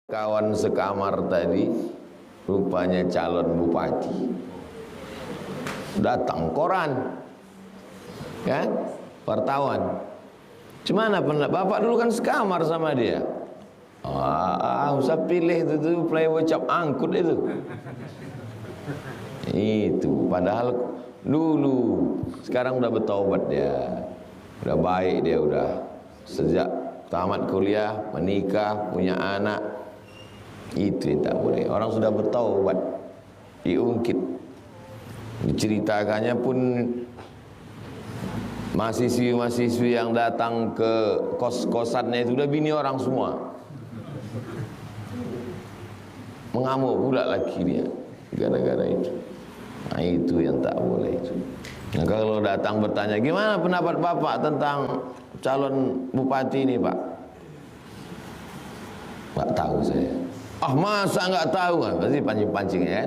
Kawan sekamar tadi rupanya calon bupati. Datang koran, kan? Wartawan. Cuman bapak dulu kan sekamar sama dia. Usah pilih itu playboy cap angkut itu. Itu padahal dulu, sekarang udah bertobat dia. Udah baik dia udah. Sejak tamat kuliah, menikah, punya anak. Itu yang tak boleh. Orang sudah bertaubat, diungkit, diceritakannya pun mahasiswi-mahasiswi yang datang ke kos-kosannya itu udah bini orang semua. Mengamuk pula lagi dia gara-gara itu. Nah itu yang tak boleh itu. Nah kalau datang bertanya, gimana pendapat bapak tentang calon bupati ini pak? Pak tahu saya. Masa nggak tahu kan? Pasti pancing-pancing ya.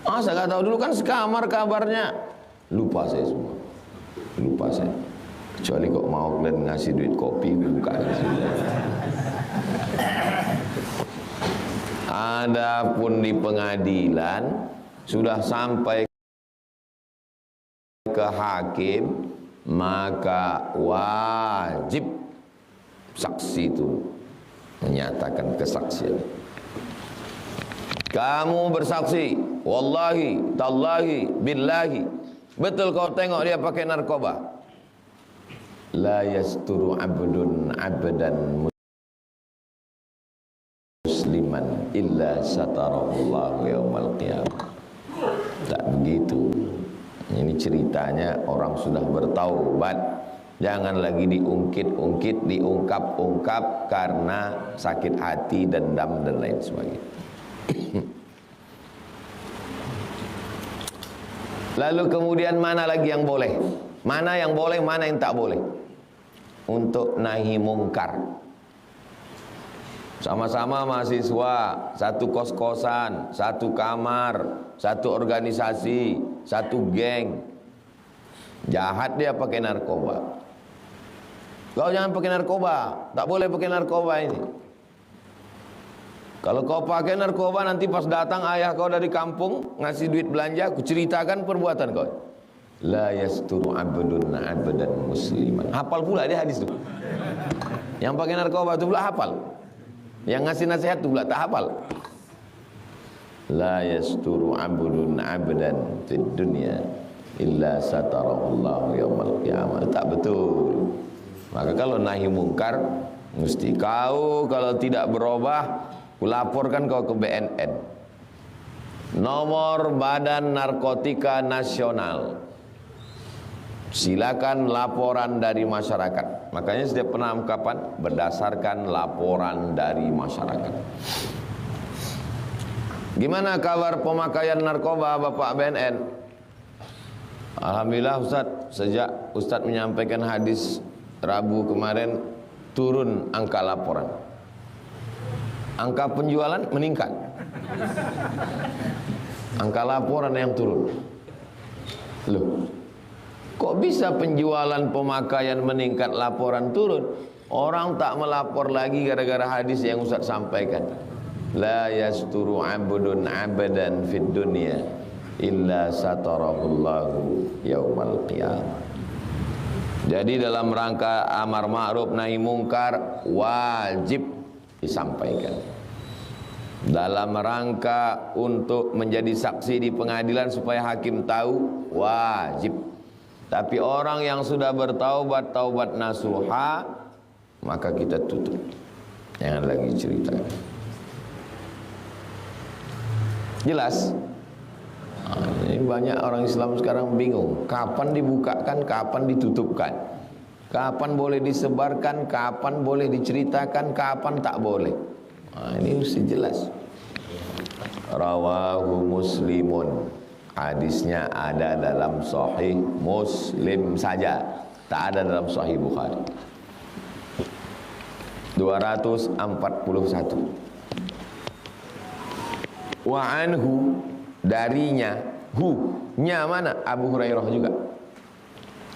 Masa nggak tahu, dulu kan sekamar kabarnya. Lupa saya semua. Lupa saya. Kecuali kok mau kalian ngasih duit kopi buka. Adapun di pengadilan sudah sampai ke hakim, maka wajib saksi itu menyatakan kesaksian. Kamu bersaksi, wallahi, tallahi, billahi, betul kau tengok dia pakai narkoba. La yasturu abdun abdan musliman illa satarallahu yaumal qiyamah. Tak begitu. Ini ceritanya orang sudah bertaubat. Jangan lagi diungkit-ungkit, diungkap-ungkap karena sakit hati, dendam dan lain sebagainya. Lalu kemudian mana lagi yang boleh? Mana yang boleh, mana yang tak boleh? Untuk nahi mungkar. Sama-sama mahasiswa, satu kos-kosan, satu kamar, satu organisasi, satu geng. Jahat dia pakai narkoba. Kau jangan pakai narkoba, tak boleh pakai narkoba ini. Kalau kau pakai narkoba nanti pas datang ayah kau dari kampung ngasih duit belanja, aku ceritakan perbuatan kau. La yasturu abdun abdan musliman. Hafal pula dia hadis itu. Yang pakai narkoba itu pula hafal. Yang ngasih nasihat itu pula tak hafal. La yasturu abdun abdan fid dunya illa satarallahu yaumal qiyamah. Tak betul. Maka kalau nahi mungkar, mesti kau kalau tidak berubah, kulaporkan kau ke BNN, nomor Badan Narkotika Nasional. Silakan laporan dari masyarakat. Makanya setiap penangkapan berdasarkan laporan dari masyarakat. Gimana kabar pemakaian narkoba Bapak BNN? Alhamdulillah Ustaz, sejak Ustaz menyampaikan hadis Rabu kemarin turun angka laporan. Angka penjualan meningkat. Angka laporan yang turun. Loh, kok bisa penjualan pemakaian meningkat, laporan turun? Orang tak melapor lagi gara-gara hadis yang Ustaz sampaikan. La yasturu abdun abadan fid dunya illa satarahullahu yaumal qiyamah. Jadi dalam rangka amar ma'ruf nahi mungkar wajib disampaikan. Dalam rangka untuk menjadi saksi di pengadilan supaya hakim tahu wajib. Tapi orang yang sudah bertaubat, taubat nasuha, maka kita tutup. Jangan lagi cerita. Jelas? Ini banyak orang Islam sekarang bingung. Kapan dibukakan, kapan ditutupkan? Kapan boleh disebarkan, kapan boleh diceritakan, kapan tak boleh? Ini mesti jelas. Rawahu Muslimun. Hadisnya ada dalam Sahih Muslim saja, tak ada dalam Sahih Bukhari. 241. Wa anhu, darinya, nya mana? Abu Hurairah juga.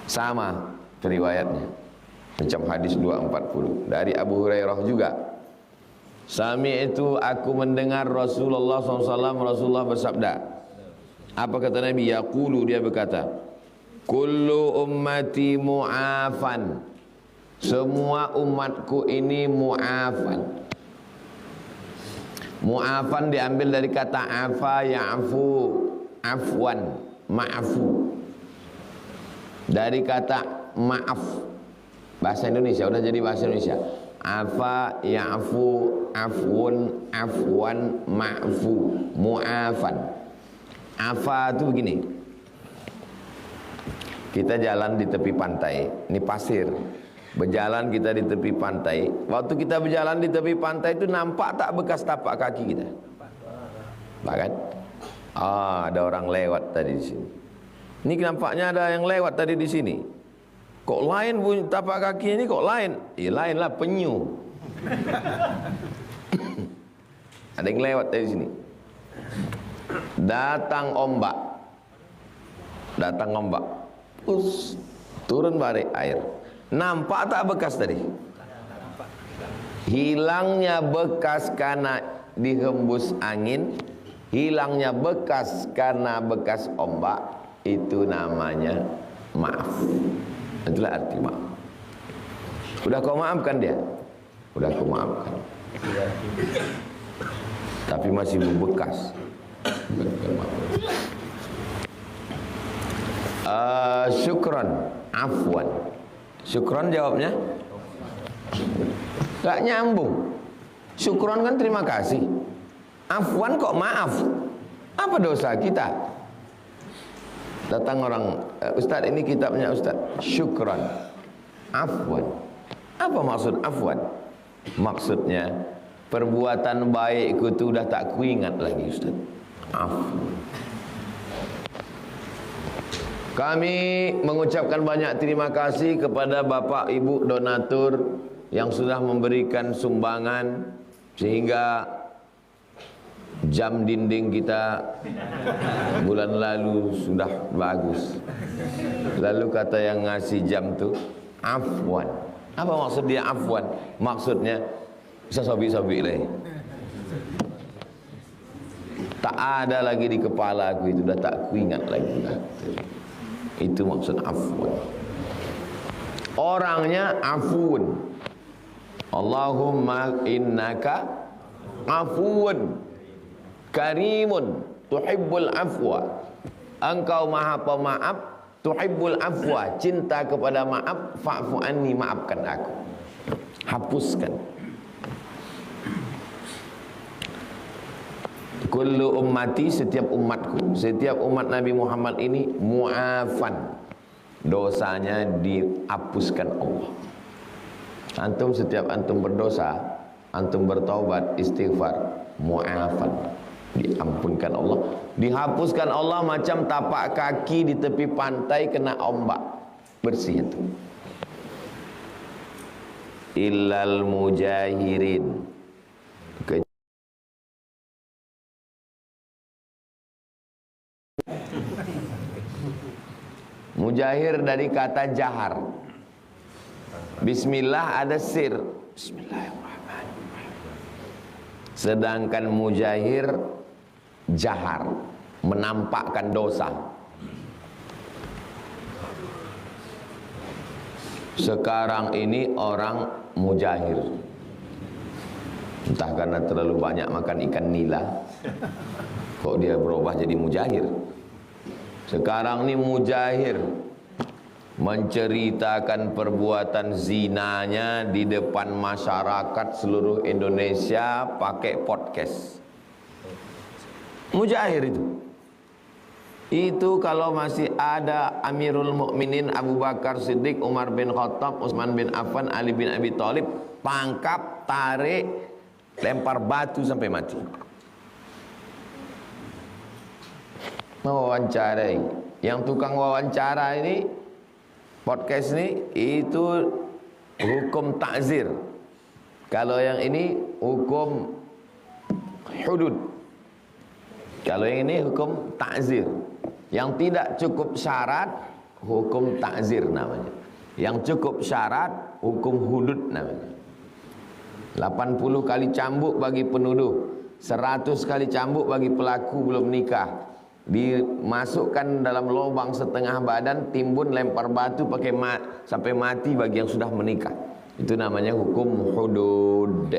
Sama periwayatnya. Macam hadis 240 dari Abu Hurairah juga. Sami'tu, aku mendengar Rasulullah SAW, Rasulullah bersabda. Apa kata Nabi? Yaqulu, dia berkata, kullu ummati mu'afan, semua umatku ini mu'afan. Mu'afan diambil dari kata afa ya'fu, afwan, ma'fu. Dari kata maaf, bahasa Indonesia, udah jadi bahasa Indonesia. Afa ya'fu, afwun, afwan, ma'fu, mu'afan. Afa itu begini, kita jalan di tepi pantai, ini pasir, berjalan kita di tepi pantai. Waktu kita berjalan di tepi pantai itu nampak tak bekas tapak kaki kita? Bahkan ada orang lewat tadi di sini. Ini nampaknya ada yang lewat tadi di sini. Kok lain bunyi tapak kaki ini, kok lain? Lainlah penyu. Ada yang lewat dari sini. Datang ombak. Turun balik air. Nampak tak bekas tadi? Hilangnya bekas karena dihembus angin, hilangnya bekas karena bekas ombak, itu namanya maaf. Itulah arti maaf. Udah kau maafkan dia? Udah kau maafkan. Tapi masih membekas. Syukran, afwan. Syukran jawabnya gak nyambung. Syukran kan terima kasih. Afwan kok maaf? Apa dosa kita? Datang orang, Ustaz ini kitabnya Ustaz, syukran, afwan. Apa maksud afwan? Maksudnya perbuatan baikku itu udah tak kuingat lagi Ustaz. Afwan. Kami mengucapkan banyak terima kasih kepada Bapak Ibu donatur yang sudah memberikan sumbangan sehingga jam dinding kita bulan lalu sudah bagus. Lalu kata yang ngasih jam tu afwan. Apa maksud dia afwan? Maksudnya bisa sobik-sobik lagi. Tak ada lagi di kepala aku, itu dah tak kuingat lagi. Itu maksud afwan. Orangnya afun. Allahumma innaka afuun karimun tuhibbul afwa. Engkau maha pemaaf, tuhibbul afwa, cinta kepada maaf, fa'fu anni, maafkan aku. Hapuskan. Kullu ummati, setiap umatku, setiap umat Nabi Muhammad ini mu'afan, dosanya dihapuskan Allah. Antum setiap antum berdosa, antum bertaubat, istighfar, mu'afan, diampunkan Allah, dihapuskan Allah macam tapak kaki di tepi pantai kena ombak, bersih itu. Illal mujahirin, mujahir dari kata jahar. Bismillah ada sir, Bismillahirrahmanirrahim. Sedangkan mujahir jahar, menampakkan dosa. Sekarang ini orang mujahir, entah karena terlalu banyak makan ikan nila, kok dia berubah jadi mujahir. Sekarang ini mujahir menceritakan perbuatan zinanya di depan masyarakat seluruh Indonesia pakai podcast. Mujahir itu kalau masih ada Amirul Mukminin Abu Bakar Siddiq, Umar bin Khattab, Utsman bin Affan, Ali bin Abi Thalib, tangkap, tarik, lempar batu sampai mati. Mewawancarai, yang tukang wawancara ini, podcast ini, itu hukum ta'zir. Kalau yang ini hukum hudud. Kalau yang ini hukum ta'zir. Yang tidak cukup syarat, hukum ta'zir namanya. Yang cukup syarat, hukum hudud namanya. 80 kali cambuk bagi penuduh, 100 kali cambuk bagi pelaku belum nikah, dimasukkan dalam lubang setengah badan, timbun, lempar batu pakai sampai mati bagi yang sudah menikah. Itu namanya hukum hudud.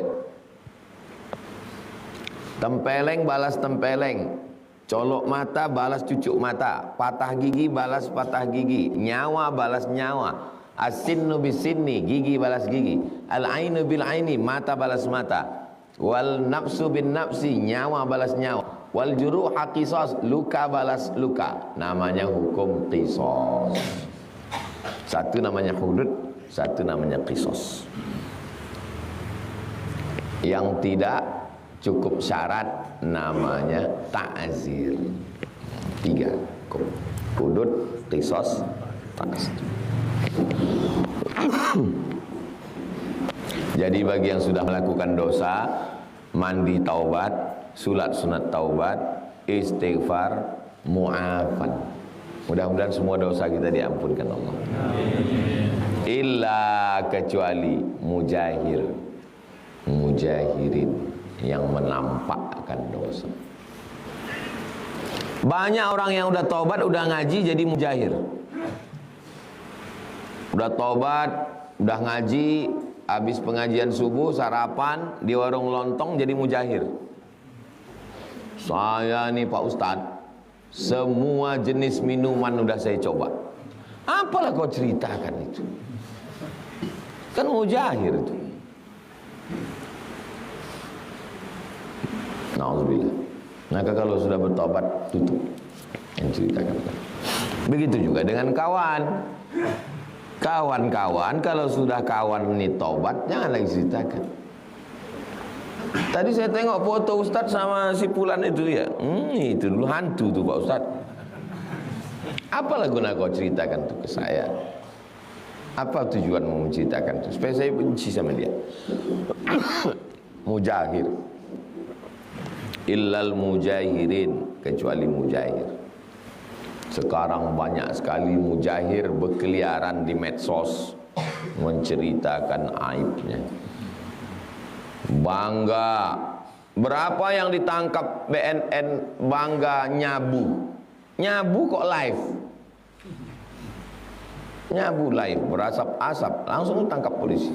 Tempeleng balas tempeleng, colok mata balas cucuk mata, patah gigi balas patah gigi, nyawa balas nyawa, as-sinnu bis-sinni, gigi balas gigi, al-ainu bil-aini, mata balas mata, wal nafsu bin nafsi, nyawa balas nyawa, wal juruha qisas, luka balas luka. Namanya hukum qisas. Satu namanya hudud, satu namanya qisas. Yang tidak cukup syarat namanya ta'zir. 3 hudud, qisas, ta'zir. Jadi bagi yang sudah melakukan dosa, mandi taubat, sulat sunat taubat, istighfar, mu'afan. Mudah-mudahan semua dosa kita diampunkan Allah. Illa kecuali mujahir, mujahirin, yang menampakkan dosa. Banyak orang yang udah taubat, udah ngaji jadi mujahir. Udah taubat, udah ngaji, habis pengajian subuh, sarapan di warung lontong jadi mujahir. Saya nih Pak Ustadz, semua jenis minuman udah saya coba. Apalah kau ceritakan itu? Kan mujahir itu. Na'udzubillah. Maka kalau sudah bertobat, tutup yang ceritakan. Begitu juga dengan kawan. Kawan-kawan kalau sudah kawan ini tobat, jangan lagi ceritakan. Tadi saya tengok foto Ustadz sama si Fulan itu ya. Itu dulu hantu tuh Pak Ustadz. Apalah guna kau ceritakan itu ke saya? Apa tujuanmu menceritakan itu? Supaya saya benci sama dia. Mujahir. Illal mujahirin, kecuali mujahir. Sekarang banyak sekali mujahir berkeliaran di medsos menceritakan aibnya. Bangga. Berapa yang ditangkap BNN bangga nyabu. Nyabu kok live. Nyabu live, berasap-asap, langsung tangkap polisi.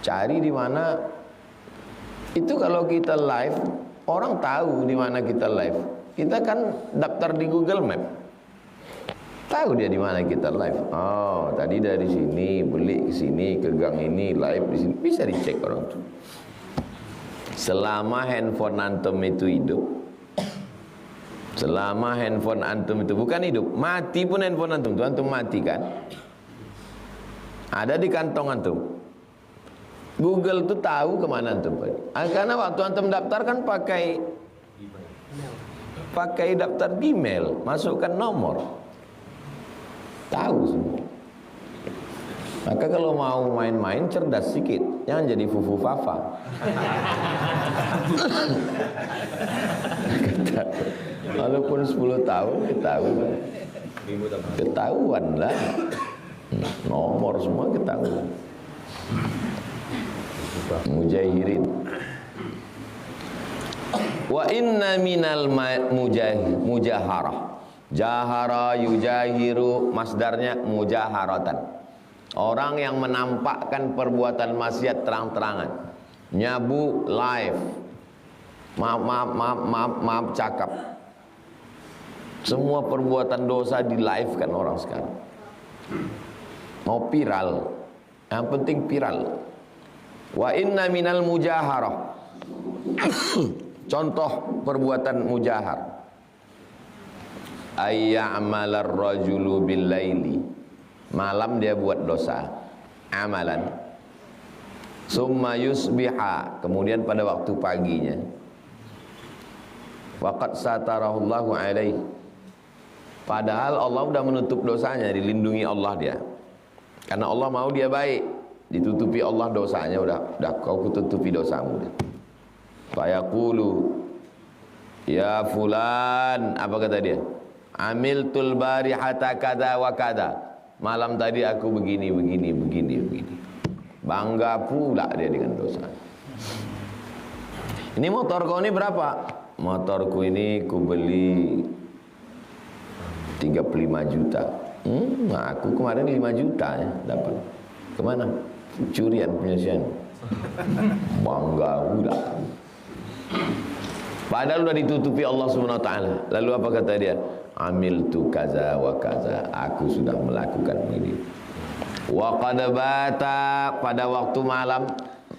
Cari di mana. Itu kalau kita live, orang tahu di mana kita live. Kita kan daftar di Google Map. Tahu dia di mana kita live. Oh, tadi dari sini beli ke sini, ke gang ini, live di sini. Bisa dicek orang tuh. Selama handphone antum itu hidup, selama handphone antum itu bukan hidup, mati pun handphone antum tuh, antum mati kan? Ada di kantong antum. Google tuh tahu kemana antum. Karena waktu antum daftar kan pakai daftar Gmail, masukkan nomor. Tahu semua. Maka kalau mau main-main cerdas sedikit, jangan jadi fufu fafa. Walaupun 10 tahun ketahuan lah. Nomor semua ketahuan. Mujahirin. Wa inna minal mujaharah. Jahara yujahiru, masdarnya mujaharatan. Orang yang menampakkan perbuatan maksiat terang-terangan. Nyabu live. Maaf cakap. Semua perbuatan dosa di live kan orang sekarang. Mau viral. Yang penting viral. Wa inna minal mujaharah. Contoh perbuatan mujahar. Ayya'malar rajulu bil laili. Malam dia buat dosa, amalan. Summa yusbiha, kemudian pada waktu paginya. Waqad satarahullahu alaihi. Padahal Allah sudah menutup dosanya, dilindungi Allah dia. Karena Allah mau dia baik, ditutupi Allah dosanya, udah kau kututupi dosamu. Fayaqulu, ya fulan, apa kata dia? Amiltul barihata kada wa kada. Malam tadi aku begini. Bangga pula dia dengan dosa. Ini motor kau ini berapa? Motorku ini ku beli 35 juta. Aku kemarin 5 juta ya dapat. Kemana? Curian penyesian. Bangga udah. Padahal udah ditutupi Allah Subhanahu wa taala. Lalu apa kata dia? Amiltu kaza wa kaza. Aku sudah melakukan ini. Wa qad bata, pada waktu malam,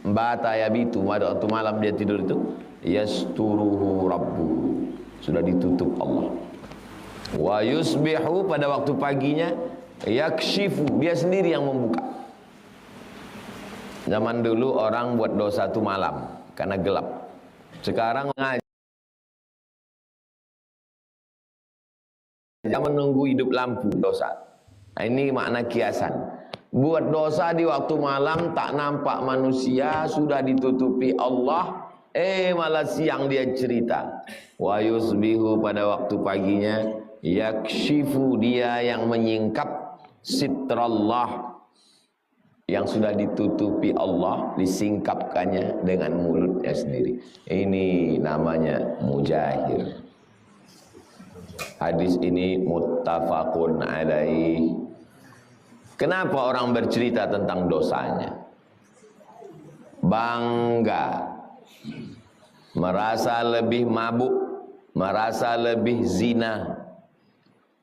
bata yabitu, pada waktu malam dia tidur itu, yasturuhu rabbuhu, sudah ditutup Allah. Wa yusbihu, pada waktu paginya, yakshifu, dia sendiri yang membuka. Zaman dulu orang buat dosa itu malam karena gelap. Sekarang jangan menunggu hidup lampu dosa. Nah, ini makna kiasan. Buat dosa di waktu malam tak nampak manusia, sudah ditutupi Allah. Malah siang dia cerita. Wa yusbihu, pada waktu paginya, yakshifu, dia yang menyingkap sitrallah, yang sudah ditutupi Allah, disingkapkannya dengan mulutnya sendiri. Ini namanya mujahir. Hadis ini muttafaqun alaih. Kenapa orang bercerita tentang dosanya? Bangga, merasa lebih mabuk, merasa lebih zina.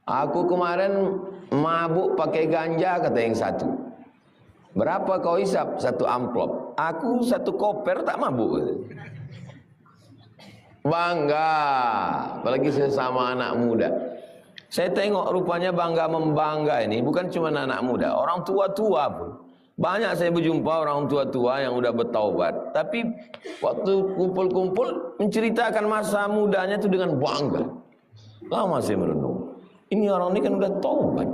Aku kemarin mabuk pakai ganja, kata yang satu. Berapa kau hisap? 1 amplop. Aku 1 koper tak mabuk. Bangga, apalagi sesama anak muda. Saya tengok rupanya bangga membangga ini bukan cuma anak muda, orang tua-tua pun. Banyak saya berjumpa orang tua-tua yang udah bertaubat, tapi waktu kumpul-kumpul menceritakan masa mudanya itu dengan bangga. Lama saya merenung, ini orang ini kan udah taubat,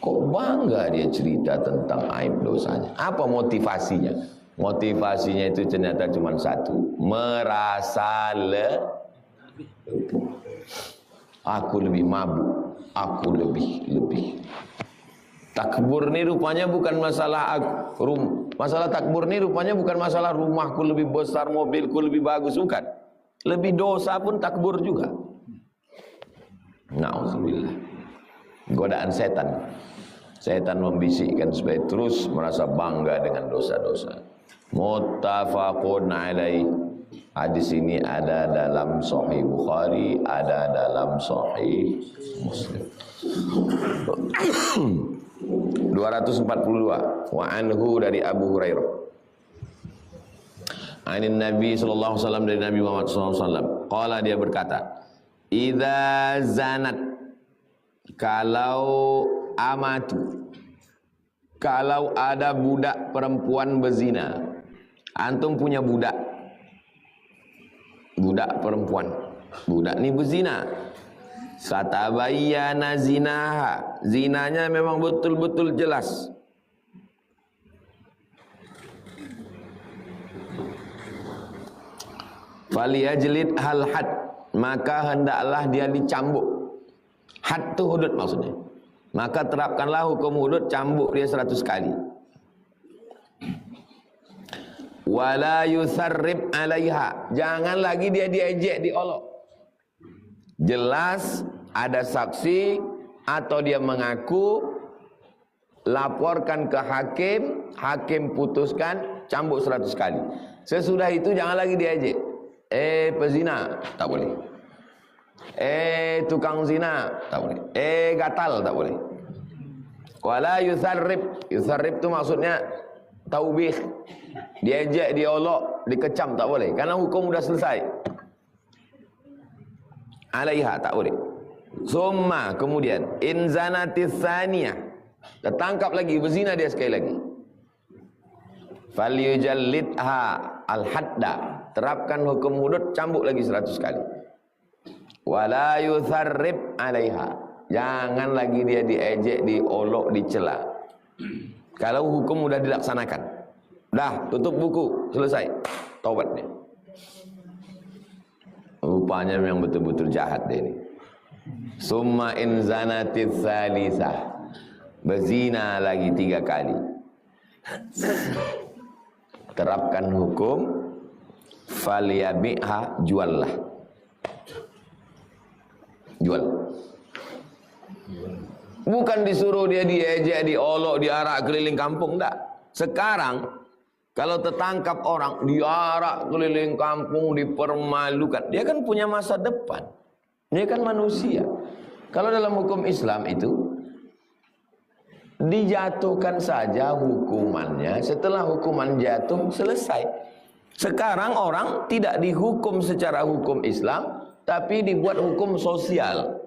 kok bangga dia cerita tentang aib dosanya? Apa motivasinya? Motivasinya itu ternyata cuma satu, merasa aku lebih mabuk, aku lebih. Takbur ini rupanya bukan masalah masalah takbur ini rupanya bukan masalah rumahku lebih besar, mobilku lebih bagus, bukan. Lebih dosa pun takbur juga. Nauzubillah. Godaan setan. Setan membisikkan supaya terus merasa bangga dengan dosa-dosa. Muttafaqun alaih. Hadis ini ada dalam Sahih Bukhari, ada dalam Sahih Muslim. 242. Wa anhu, dari Abu Hurairah. Anin Nabi sallallahu alaihi wasallam, dari Nabi Muhammad sallallahu alaihi wasallam. Qala, dia berkata, idza zanat, kalau amatu, kalau ada budak perempuan berzina. Antum punya budak perempuan, budak ni berzina. Satabayyana zinaha, zinanya memang betul-betul jelas. Faliyajlid hal had, maka hendaklah dia dicambuk. Had tu hudud maksudnya. Maka terapkanlah hukum hudud, cambuk dia 100 kali. Wala yusarrib alaiha, jangan lagi dia diejek, diolok. Jelas ada saksi atau dia mengaku, laporkan ke hakim, hakim putuskan, cambuk 100 kali. Sesudah itu jangan lagi diejek. Pezina, tak boleh. Tukang zina, tak boleh. Gatal, tak boleh. Wala yusarrib, yusarrib itu maksudnya taubih, diejek, diolok, dikecam, tak boleh, karena hukum sudah selesai. Alaiha, tak boleh. Summa, kemudian in zanatis saniyah, tertangkap lagi berzina dia sekali lagi. Falyujallidha al-hadda, terapkan hukum hudud, cambuk lagi 100 kali. Wala yusarrib alaiha, jangan lagi dia diejek, diolok, dicela. Kalau hukum sudah dilaksanakan, dah tutup buku, selesai, taubatnya. Rupanya memang betul-betul jahat dia ini. Summa in zanatis salisah, berzina lagi 3 kali. terapkan hukum, falyabi'ha, juallah. Jual. Bukan disuruh dia diejek, diolok, diarak keliling kampung, enggak. Sekarang kalau tertangkap orang diarak keliling kampung, dipermalukan, dia kan punya masa depan. Dia kan manusia. Kalau dalam hukum Islam itu dijatuhkan saja hukumannya, setelah hukuman jatuh selesai. Sekarang orang tidak dihukum secara hukum Islam, tapi dibuat hukum sosial.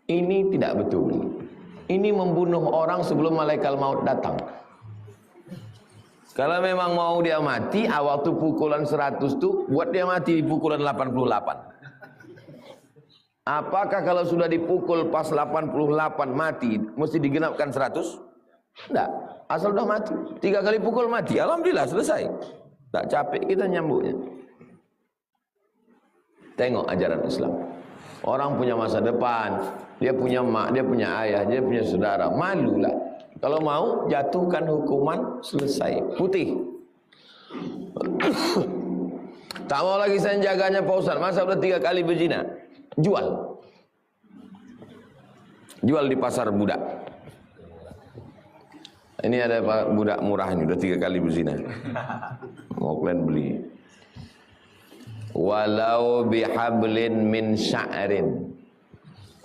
Ini tidak betul. Ini membunuh orang sebelum malaikat maut datang. Kalau memang mau dia mati, waktu pukulan 100 tuh buat dia mati di pukulan 88. Apakah kalau sudah dipukul pas 88 mati, mesti digenapkan 100? Tidak, asal sudah mati. 3 kali pukul mati, alhamdulillah selesai. Tak capek kita nyambuknya. Tengok ajaran Islam. Orang punya masa depan, dia punya mak, dia punya ayah, dia punya saudara. Malulah. Kalau mau jatuhkan hukuman, selesai. Putih. Tak mau lagi saya jaganya Pak Ustaz, masa udah 3 kali berzina. Jual. Jual di pasar budak. Ini ada budak murah ini, udah 3 kali berzina. Mau kalian beli. Walau bihablin min sya'rin.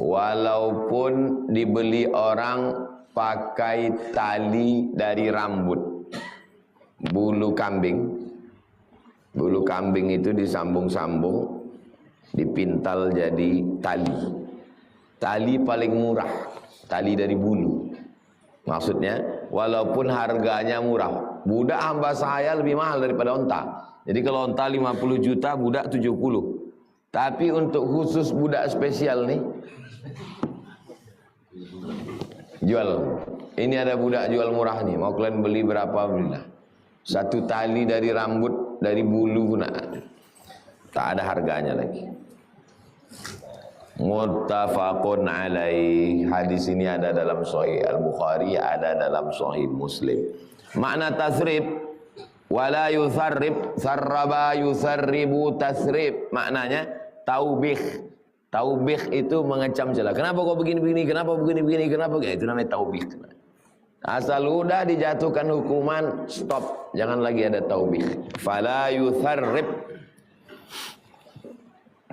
Walaupun dibeli orang pakai tali dari rambut. Bulu kambing. Bulu kambing itu disambung-sambung, dipintal jadi tali. Tali paling murah, tali dari bulu. Maksudnya walaupun harganya murah, budak hamba saya lebih mahal daripada onta. Jadi kalau onta 50 juta, budak 70. Tapi untuk khusus budak spesial nih, jual. Ini ada budak jual murah nih, mau kalian beli berapa belilah. Satu tali dari rambut, dari bulu pun tak ada harganya lagi. Muttafaqun alaih. Hadis ini ada dalam Sahih Al-Bukhari, ada dalam Sahih Muslim. Makna tasrib, wala yusarrib, sarraba yusarribu tasrib. Maknanya taubih. Taubih itu mengecam celah. Kenapa kau begini-begini? Kenapa begini-begini? Kenapa? Itu namanya taubih. Asal udah dijatuhkan hukuman, stop. Jangan lagi ada taubih. Fala yusarrib.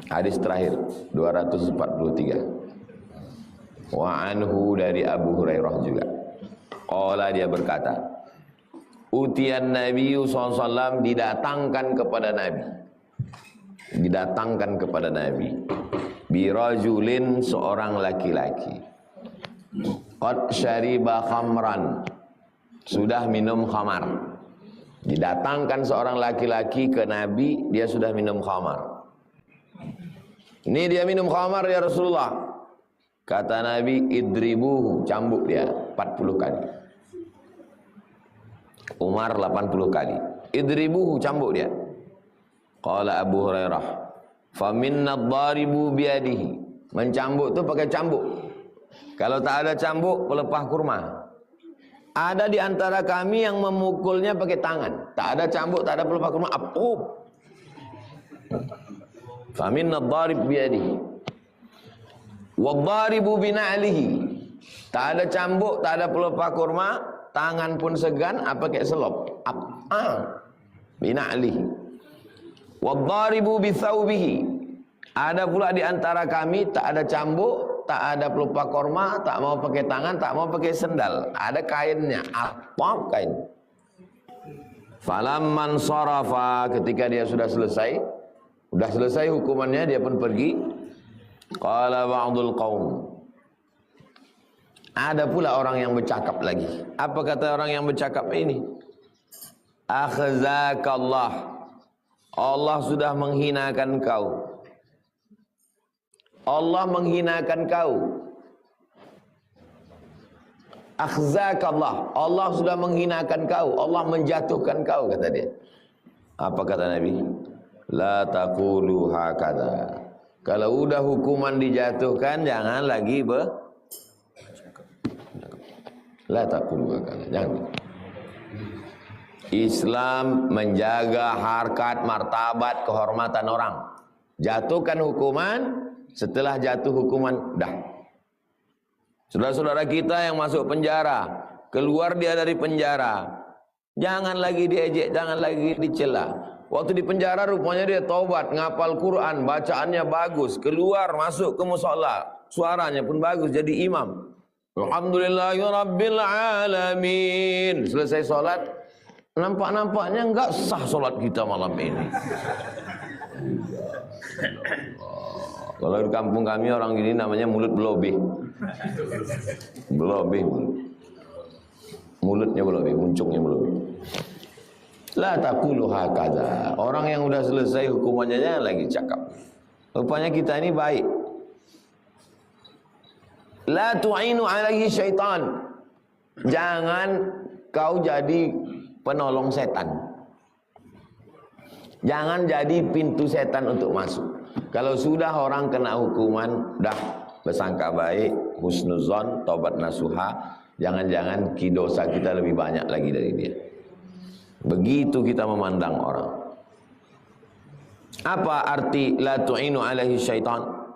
Hadis terakhir 243. Wa anhu, dari Abu Hurairah juga. Qala, dia berkata, utiyan Nabi SAW, didatangkan kepada Nabi. Didatangkan kepada Nabi. Birajulin, seorang laki-laki. Qad syariba khamran, sudah minum khamar. Didatangkan seorang laki-laki ke Nabi, dia sudah minum khamar. Ini dia minum khamar ya Rasulullah. Kata Nabi, idribuhu, cambuk dia 40 kali. Umar 80 kali. Idribuhu, cambuk dia. Qala Abu Hurairah, faminna ad-daribu biyadihi. Mencambuk itu pakai cambuk. Kalau tak ada cambuk, pelepah kurma. Ada di antara kami yang memukulnya pakai tangan. Tak ada cambuk, tak ada pelepah kurma, apup. Faminna ad-darib biyadihi wad-daribu bina'lihi. Tak ada cambuk, tak ada pelepah kurma, tangan pun segan, apa kayak selop. Bina'lihi. Wad-daribu bithawbihi. Ada pula di antara kami tak ada cambuk, tak ada pelepah kurma, tak mau pakai tangan, tak mau pakai sendal. Ada kainnya, apa kain. Falamman sarafa, ketika dia sudah selesai hukumannya, dia pun pergi. Qala ba'dul qaum, ada pula orang yang bercakap lagi. Apa kata orang yang bercakap ini? Akhzakallah, Allah sudah menghinakan kau. Allah menghinakan kau. Akhzakallah, Allah sudah menghinakan kau, Allah menjatuhkan kau, kata dia. Apa kata Nabi? La taqulu hakadha. Kalau udah hukuman dijatuhkan, jangan lagi La taqulu hakadha. Jangan. Islam menjaga harkat, martabat, kehormatan orang. Jatuhkan hukuman, setelah jatuh hukuman, dah. Saudara-saudara kita yang masuk penjara, keluar dia dari penjara, jangan lagi diejek, jangan lagi dicela. Waktu di penjara rupanya dia taubat, ngapal Quran, bacaannya bagus, keluar masuk ke mushola, suaranya pun bagus, jadi imam. Alhamdulillahirabbil alamin. Selesai sholat, nampak-nampaknya enggak sah sholat kita malam ini. Kalau di kampung kami orang gini namanya mulut belobeh. Belobeh. Mulutnya belobeh, muncungnya belobeh. La taqulu hakadha. Orang yang udah selesai hukumannya jangan lagi cakap. Rupanya kita ini baik. La tu'inu alaihi syaitan. Jangan kau jadi penolong setan. Jangan jadi pintu setan untuk masuk. Kalau sudah orang kena hukuman, dah bersangka baik, husnuzon, taubat nasuha, jangan-jangan dosa kita lebih banyak lagi dari dia. Begitu kita memandang orang. Apa arti la tu'inu alaihi syaitan?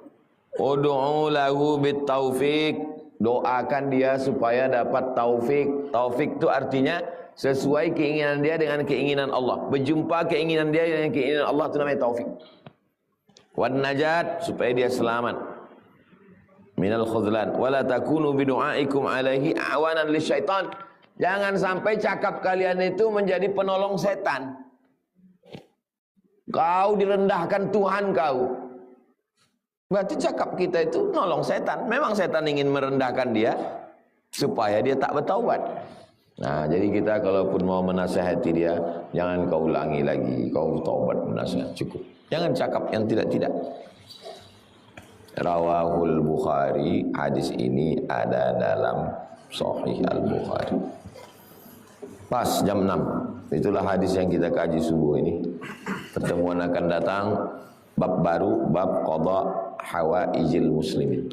Ud'u lahu bit taufik. Doakan dia supaya dapat taufik. Taufik itu artinya sesuai keinginan dia dengan keinginan Allah. Berjumpa keinginan dia dengan keinginan Allah, itu namanya taufik. Wan najat, supaya dia selamat minal khudlan. Wala takunu bidu'aikum alaihi awanan lisyaitan. Jangan sampai cakap kalian itu menjadi penolong setan. Kau direndahkan Tuhan kau. Berarti cakap kita itu nolong setan. Memang setan ingin merendahkan dia supaya dia tak bertaubat. Nah, jadi kita kalaupun mau menasihati dia, jangan kau ulangi lagi, kau taubat menasihat, cukup. Jangan cakap yang tidak-tidak. Rawahul Bukhari, hadis ini ada dalam Sahih Al-Bukhari. Pas jam 6. Itulah hadis yang kita kaji subuh ini. Pertemuan akan datang bab baru, bab qada hawaijil muslimin.